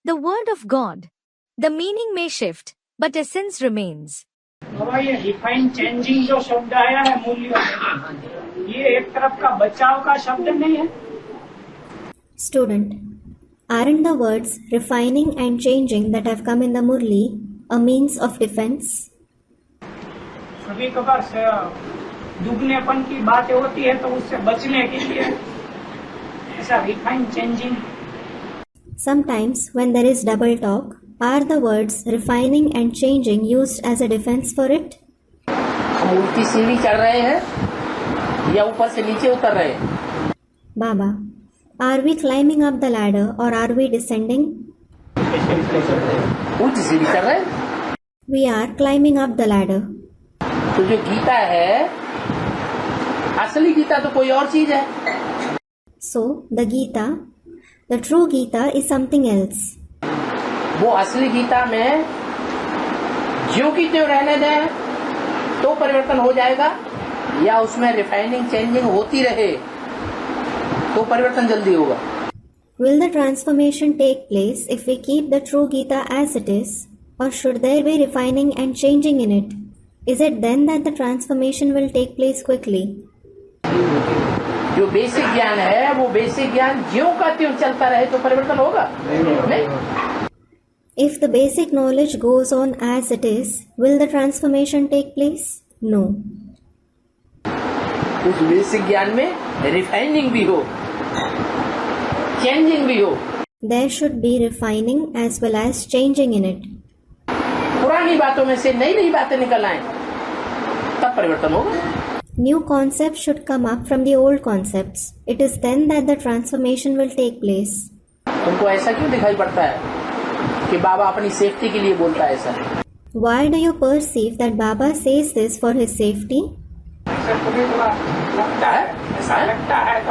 the word of God. The meaning may shift, but essence remains. बाबा ये refine changing जो शब्द आया है मूल्य में, ये एक तरफ का बचाव का शब्द नहीं है? Student, aren't the words refining and changing that have come in the Murli a means of defense? कभी कभार दुगनेपन की बातें होती है तो उससे बचने के लिए ऐसा refine changing. Sometimes when there is double talk, are the words refining and changing used as a defense for it? हम उल्टी सीढ़ी चढ़ रहे हैं या ऊपर से नीचे उतर रहे हैं? Baba, are we climbing up the ladder or are we descending? उल्टी सीढ़ी चढ़ रहे हैं. We are climbing up the ladder. तो जो गीता है, असली गीता तो कोई और चीज है. So, the Gita, the true Gita is something else. वो असली गीता में ज्यों की त्यों रहने दें तो परिवर्तन हो जाएगा, या उसमें रिफाइनिंग चेंजिंग होती रहे तो परिवर्तन जल्दी होगा. Will the transformation take place if we keep the true Gita as it is, or should there be refining and changing in it? Is it then that the transformation will take place quickly? जो basic ज्ञान है वो basic ज्ञान ज्यों का त्यों चलता रहे तो परिवर्तन होगा? नहीं. If the basic knowledge goes on as it is, will the transformation take place? No. उस बेसिक ज्ञान में रिफाइनिंग भी हो, चेंजिंग भी हो. There should be refining as well as changing in it. पुरानी बातों में से नई नई बातें निकल आए तब परिवर्तन होगा. New concepts should come up from the old concepts. It is then that the transformation will take place. तुमको ऐसा क्यों दिखाई पड़ता है कि बाबा अपनी सेफ्टी के लिए बोलता है ऐसा? Why do you perceive that Baba says this for his safety?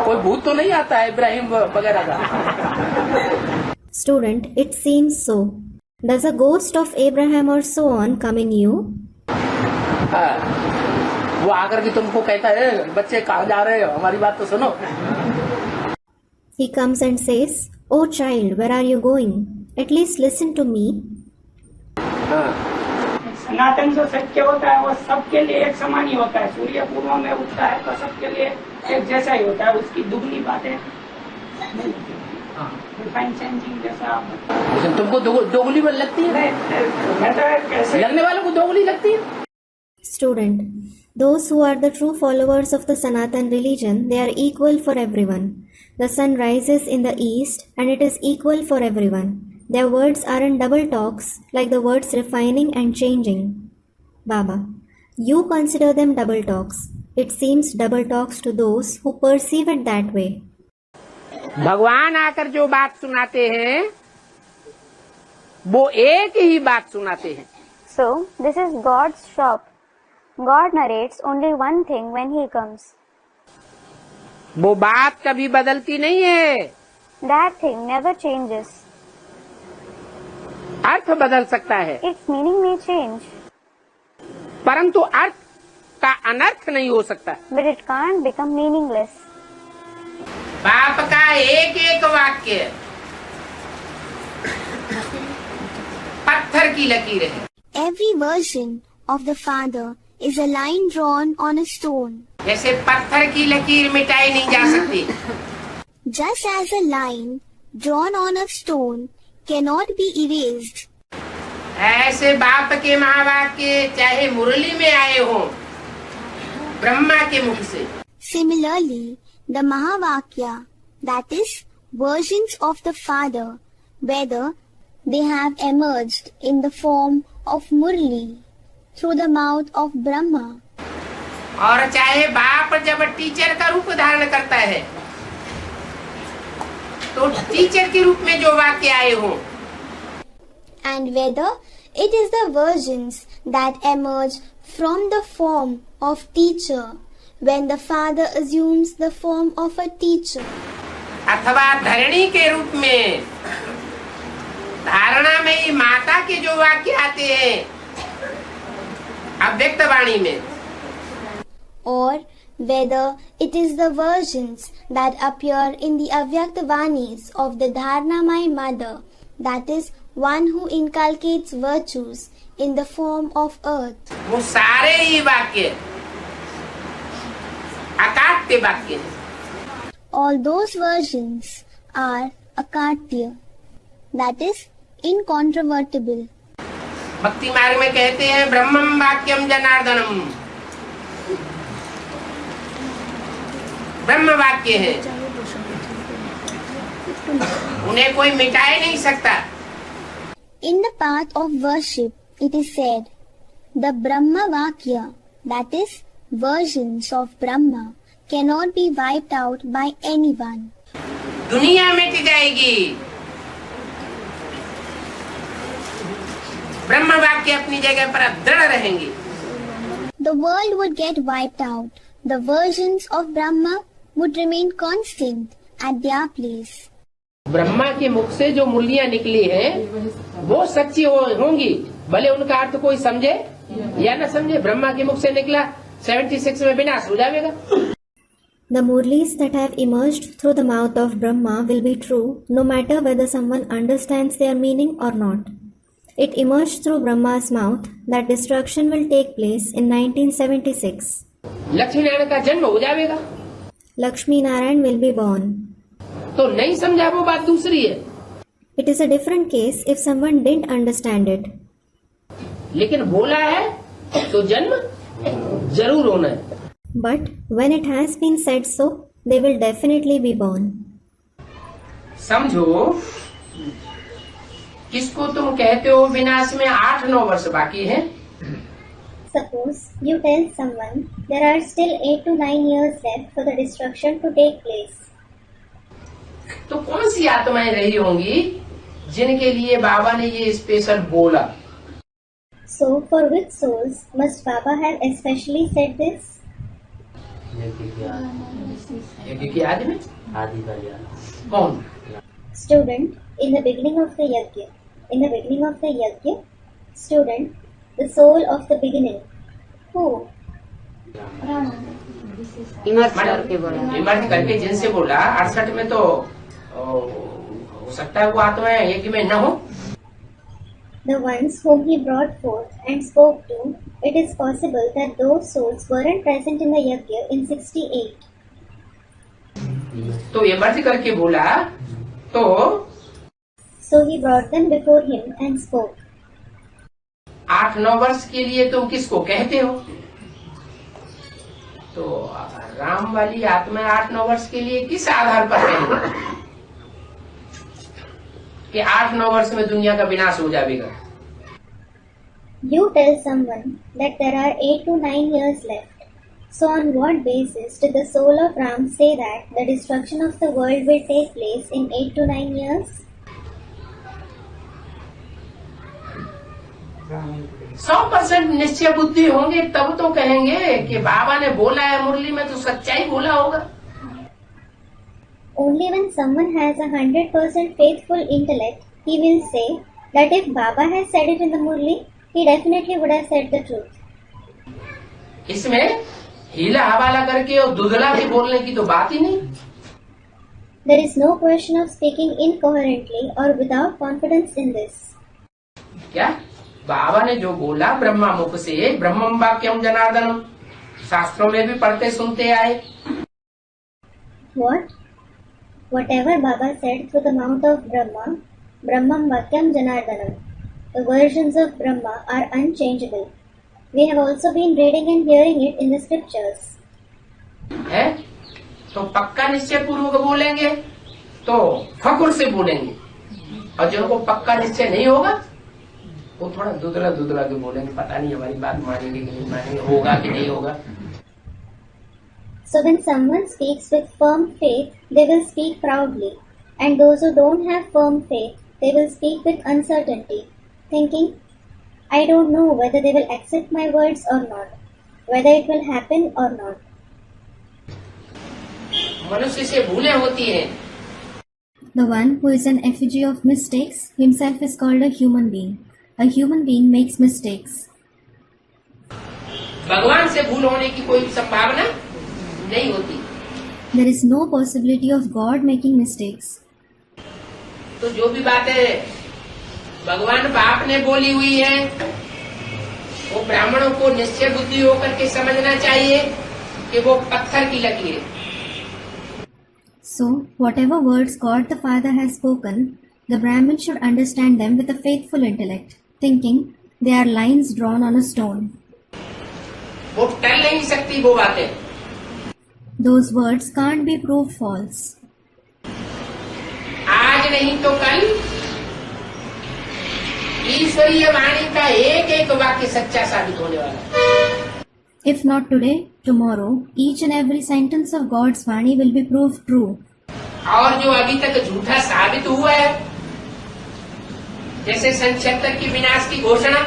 कोई भूत तो नहीं आता है इब्राहिम वगैरह का? Student, it seems so. Does a ghost of Abraham or so on come in you? वो आकर के तुमको कहता है बच्चे कहाँ जा रहे हो, हमारी बात तो सुनो. He comes and says, "Oh child, where are you going? At least listen to me." सनातन जो सत्य होता है वो सबके लिए एक समान ही होता है. सूर्य पूर्व में उठता है तो सबके लिए एक जैसा ही होता है. उसकी दुगनी बातें नहीं होती. रिफाइन चेंजिंग जैसा आप बताओ. तुमको दोगली लगती है? लगने वालों को दोगली लगती है. Student, those who are the true followers of the Sanatan religion, they are equal for everyone. The sun rises in the east and it is equal for everyone. Their words aren't double talks like the words refining and changing. Baba, you consider them double talks. It seems double talks to those who perceive it that way. भगवान आकर जो बात सुनाते हैं वो एक ही बात सुनाते हैं. So, this is God's shop. God narrates only one thing when he comes. वो बात कभी बदलती नहीं है. That thing never changes. अर्थ बदल सकता है Its meaning may change, परंतु अर्थ का अनर्थ नहीं हो सकता. but it can't become meaningless. बाप का एक एक वाक्य पत्थर की लकीर है. Every version of the Father is a line drawn on a stone. जैसे पत्थर की लकीर मिटाई नहीं जा सकती, Just as a line drawn on a stone cannot be erased, ऐसे बाप के महावाक्य चाहे मुरली में आए हो ब्रह्मा के मुख से, similarly, the Mahavakya, that is, versions of the Father, whether they have emerged in the form of Murli, through the mouth of Brahma, और चाहे बाप जब टीचर का रूप धारण करता है तो टीचर के रूप में जो वाक्य आए हो, and whether it is the versions that emerge from the form of teacher, when the Father assumes the form of a teacher, अथवा धरणी के रूप में धारणा में ही माता के जो वाक्य आते हैं अव्यक्त वाणी में, or whether it is the versions that appear in the Avyakt Vanis of the Dharnamai Mother that is, one who inculcates virtues in the form of earth. वो सारे ही वाक्य अकाट्य वाक्य हैं। All those versions are akartya, that is, incontrovertible. भक्ति मार्ग में कहते हैं ब्रह्मम वाक्यम जनार्दनम, ब्रह्म वाक्य है, उन्हें कोई मिटा ही नहीं सकता। In the path of worship, it is said, the Brahma Vakya, that is, versions of Brahma, cannot be wiped out by anyone. दुनिया मिट जाएगी, ब्रह्म वाक्य अपनी जगह पर दृढ़ रहेंगे। The world would get wiped out. The versions of Brahma would remain constant at their place. Brahma के मुख से जो मुरलियां निकली हैं, वो सच्ची होंगी, भले उनका अर्थ कोई समझे या न समझे। ब्रह्मा के मुख से निकला 76 में विनाश हो जाएगा। The murlis that have emerged through the mouth of Brahma will be true no matter whether someone understands their meaning or not. It emerged through Brahma's mouth that destruction will take place in 1976. Lakshmi Narayan का जन्म हो जाएगा, Lakshmi Narayan will be born. तो नहीं समझा वो बात दूसरी है, It is a different case if someone didn't understand it. लेकिन बोला है तो जन्म जरूर होना है। But when it has been said so, they will definitely be born. समझो, किसको तुम कहते हो विनाश में 8-9 वर्ष बाकी है? Suppose you tell someone there are still 8 to 9 years left for the destruction to take place. तो कौन सी आत्माएं रही होंगी जिनके लिए बाबा ने ये स्पेशल बोला? So for which souls must Baba have especially said this? यज्ञ के आदि में कौन? Student, in the beginning of the yajna. In the beginning of the yajna, student, the soul of the beginning. Who? Emerge करके जिनसे बोला 68 में, तो हो सकता है वो आत्माएं यज्ञ में न हो। The ones whom he brought forth and spoke to, it is possible that those souls weren't present in the yajna in 68. तो इमर्ज करके बोला तो So he brought them before him and spoke. 8-9 वर्ष के लिए तुम किसको कहते हो? तो राम वाली आत्मा 8-9 वर्ष के लिए किस आधार पर कहेंगे कि 8-9 वर्ष में दुनिया का विनाश हो जाएगा? You tell someone that there are 8 to 9 years left. So on what basis did the soul of Ram say that the destruction of the world will take place in 8 to 9 years? 100% निश्चय बुद्धि होंगे तब तो कहेंगे कि बाबा ने बोला है मुरली में तो सच्चाई बोला होगा। Only when someone has a 100% faithful intellect, he will say that if Baba has said it in the Murli, he definitely would have said the truth. इसमें हीला हवाला करके और दुधला भी बोलने की तो बात ही नहीं। There is no question of speaking incoherently or without confidence in this. क्या बाबा ने जो बोला ब्रह्मा मुख से, ब्रह्मम वाक्यम जनार्दनम, शास्त्रों में भी पढ़ते सुनते आए। What? Whatever Baba said through the mouth of Brahma, Brahmam Vakyam Janardanam, the versions of Brahma are unchangeable. We have also been reading and hearing it in the scriptures. है तो पक्का निश्चय पूर्वक बोलेंगे तो फकुर से बोलेंगे, और जिनको पक्का निश्चय नहीं होगा वो थोड़ा दुदला दुदला के बोलेंगे, पता नहीं हमारी बात मानेंगे कि नहीं मानेंगे, होगा कि नहीं होगा। So when someone speaks with firm faith, they will speak proudly, and those who don't have firm faith, they will speak with uncertainty, thinking, I don't know whether they will accept my words or not, whether it will happen or not. मनुष्य से भूलें होती हैं। The one who is an effigy of mistakes himself is called a human being. A human being makes mistakes. भगवान से भूल होने की कोई संभावना नहीं होती। There is no possibility of God making mistakes. तो जो भी बातें भगवान बाप ने बोली हुई है, वो ब्राह्मणों को निश्चय बुद्धि होकर के समझना चाहिए कि वो पत्थर की लकीर है। So, whatever words God the Father has spoken, the Brahmin should understand them with a faithful intellect, thinking they are lines drawn on a stone. वो टल नहीं सकती वो बातें। Those words can't be proved false. आज नहीं तो कल ईश्वरीय वाणी का एक एक वाक्य सच्चा साबित होने वाला है। If not today, tomorrow, each and every sentence of God's Vani will be proved true. और जो अभी तक झूठा साबित हुआ है, जैसे सन 76 की विनाश की घोषणा,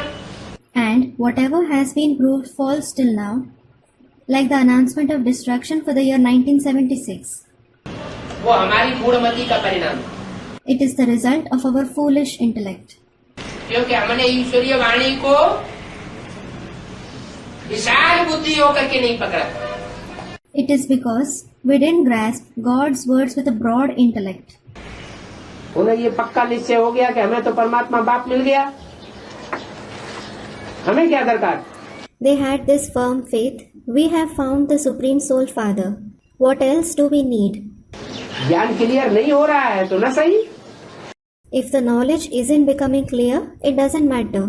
And whatever has been proved false till now, like the announcement of destruction for the year 1976, वो हमारी मूढ़मती का परिणाम है। it is the result of our foolish intellect. क्योंकि हमने ईश्वरीय वाणी को विशाल बुद्धि होकर के नहीं पकड़ा। It is because we didn't grasp God's words with a broad intellect. उन्हें ये पक्का निश्चय हो गया कि हमें तो परमात्मा बाप मिल गया, हमें क्या दरकार। They had this firm faith, we have found the Supreme Soul Father. What else do we need? ज्ञान क्लियर नहीं हो रहा है तो न सही। If the knowledge isn't becoming clear, it doesn't matter.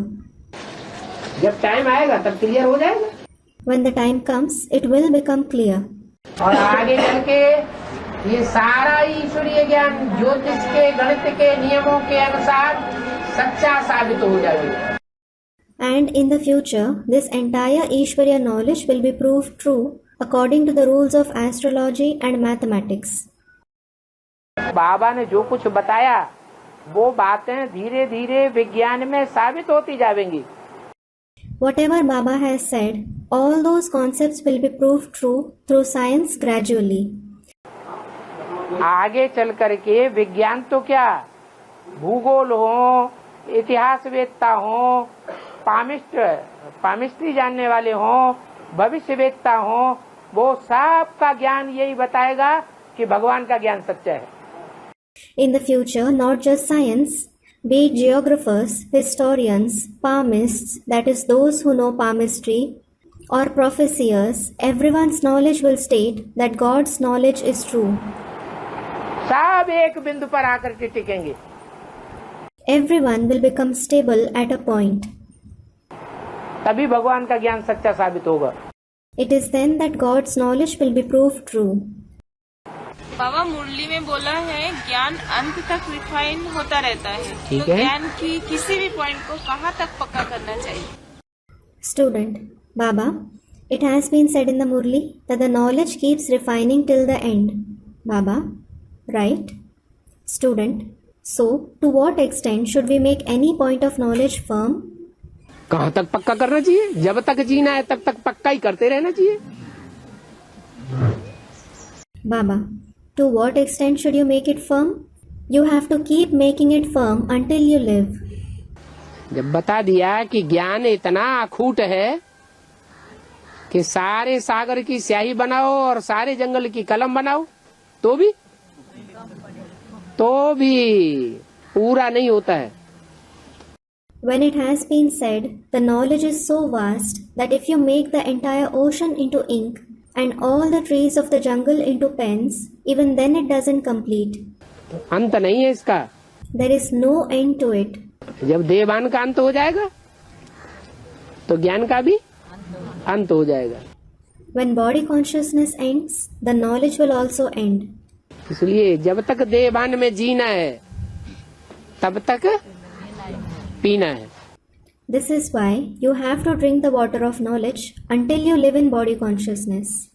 जब टाइम आएगा तब क्लियर हो जाएगा। When the time comes, it will become clear. और आगे चल के ये सारा ईश्वरीय ज्ञान ज्योतिष के गणित के नियमों के अनुसार सच्चा साबित हो जाएगा। And in the future, this entire Ishvariya knowledge will be proved true according to the rules of astrology and mathematics. बाबा ने जो कुछ बताया वो बातें धीरे धीरे विज्ञान में साबित होती जाएंगी। Whatever Baba has said, all those concepts will be proved true through science gradually. आगे चल करके विज्ञान तो क्या, भूगोल हो, इतिहासवेत्ता हो, पामिस्ट्री जानने वाले हो, भविष्यवेत्ता हो, वो सब का ज्ञान यही बताएगा कि भगवान का ज्ञान सच्चा है। In the future, not just science, be it geographers, historians, palmists, that is those who know palmistry, or prophecyers, everyone's knowledge will state that God's knowledge is true. सब एक बिंदु पर आकर के टिकेंगे। Everyone will become stable at a point. तभी भगवान का ज्ञान सच्चा साबित होगा। It is then that God's knowledge will be proved true. बाबा मुरली में बोला है ज्ञान अंत तक रिफाइन होता रहता है, ठीक तो है। ज्ञान की किसी भी पॉइंट को कहाँ तक पक्का करना चाहिए? Student, Baba, it has been said in the Murli that the knowledge keeps refining till the end. Baba, right? Student, so to what extent should we make any point of knowledge firm? कहाँ तक पक्का करना चाहिए? जब तक जीना है तब तक पक्का ही करते रहना चाहिए। Baba, to what extent should you make it firm? You have to keep making it firm until you live. जब बता दिया कि ज्ञान इतना अखूट है कि सारे सागर की स्याही बनाओ और सारे जंगल की कलम बनाओ तो भी पूरा नहीं होता है। When it has been said, the knowledge is so vast that if you make the entire ocean into ink and all the trees of the jungle into pens, even then it doesn't complete. अंत नहीं है इसका। There is no end to it. जब देवान का अंत हो जाएगा तो ज्ञान का भी अंत हो जाएगा। When body consciousness ends, the knowledge will also end. इसलिए जब तक देवान में जीना है तब तक पीना है। This is why you have to drink the water of knowledge until you live in body consciousness.